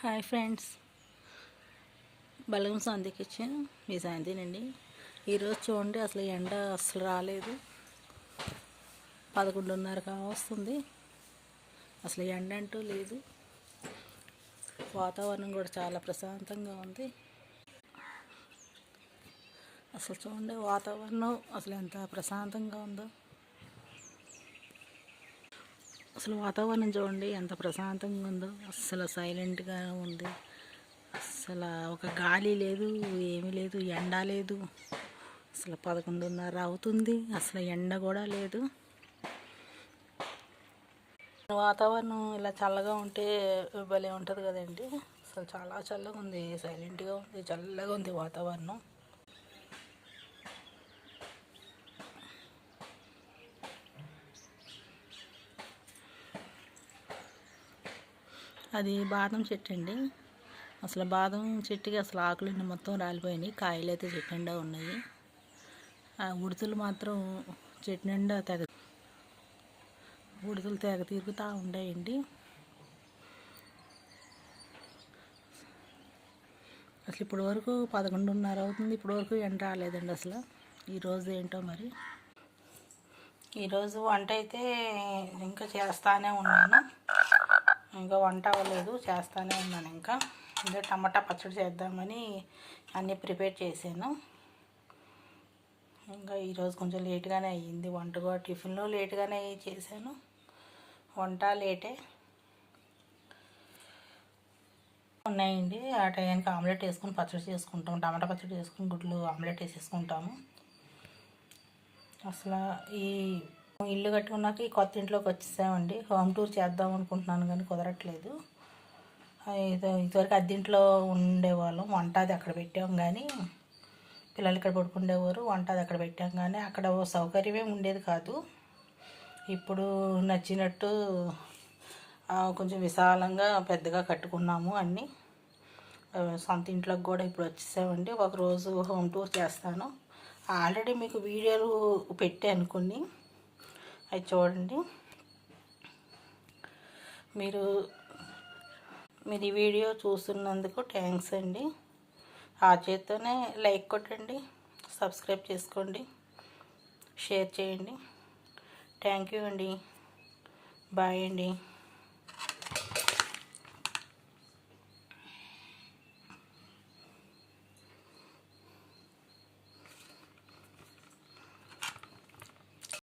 Hi friends, బలగం సంధి kitchen మీ సాయంతినండి. ఈరోజు చూడండి, అసలు ఎండ అసలు రాలేదు. 11:30 కావస్తుంది. అసలు ఎండ అంటూ లేదు. వాతావరణం కూడా చాలా ప్రశాంతంగా ఉంది. అసలు చూడండి, వాతావరణం అసలు ఎంత ప్రశాంతంగా ఉందో. అసలు వాతావరణం చూడండి ఎంత ప్రశాంతంగా ఉందో. అసలు సైలెంట్గా ఉంది. అసలు ఒక గాలి లేదు, ఏమీ లేదు, ఎండ లేదు. అసలు 11:30 అవుతుంది, అసలు ఎండ కూడా లేదు. వాతావరణం ఇలా చల్లగా ఉంటే భలే ఉంటుంది కదండి. అసలు చాలా చల్లగా ఉంది, సైలెంట్గా ఉంది, చల్లగా ఉంది వాతావరణం. అది బాదం చెట్టు అండి. అసలు బాదం చెట్టుకి అసలు ఆకులన్నీ మొత్తం రాలిపోయినాయి, కాయలు అయితే చెట్టు నిండా ఉన్నాయి. ఆ ఉడుతలు మాత్రం చెట్టు నిండా ఉడుతలు తిరుగుతూ ఉండేయండి. అసలు ఇప్పటి వరకు 11:30 అవుతుంది, ఇప్పటి వరకు ఎండ రాలేదండి. అసలు ఈరోజు ఏంటో మరి. ఈరోజు వంట అయితే ఇంకా చేస్తానే ఉన్నాను. ఇంకా వంట అవ్వలేదు, చేస్తానే ఉన్నాను. ఇంకా టమాటా పచ్చడి చేద్దామని అన్నీ ప్రిపేర్ చేశాను. ఇంకా ఈరోజు కొంచెం లేట్గానే అయ్యింది వంట కూడా. టిఫిన్లో లేట్గానే చేశాను, వంట లేటే ఉన్నాయండి. ఆ టైంకి ఆమ్లెట్ వేసుకొని పచ్చడి చేసుకుంటాం, టమాటా పచ్చడి చేసుకుని గుడ్లు ఆమ్లెట్ వేసేసుకుంటాము. అసలు ఈ ఇల్లు కట్టుకున్నాక ఈ కొత్త ఇంట్లోకి వచ్చేసామండి. హోమ్ టూర్ చేద్దాం అనుకుంటున్నాను కానీ కుదరట్లేదు. ఇదివరకు అద్దెంట్లో ఉండేవాళ్ళం. వంట అది అక్కడ పెట్టాం కానీ పిల్లలు ఇక్కడ పడుకుండేవారు. వంట అది అక్కడ పెట్టాం కానీ అక్కడ సౌకర్యమే ఉండేది కాదు. ఇప్పుడు నచ్చినట్టు కొంచెం విశాలంగా పెద్దగా కట్టుకున్నాము అన్నీ. సొంత ఇంట్లోకి కూడా ఇప్పుడు వచ్చేసామండి. ఒకరోజు హోమ్ టూర్ చేస్తాను. ఆల్రెడీ మీకు వీడియోలు పెట్టాను కొన్ని, అవి చూడండి. మీరు ఈ వీడియో చూస్తున్నందుకు థ్యాంక్స్ అండి. ఆ చేత్తోనే లైక్ కొట్టండి, సబ్స్క్రైబ్ చేసుకోండి, షేర్ చేయండి. థ్యాంక్ యూ అండి. బాయ్ అండి.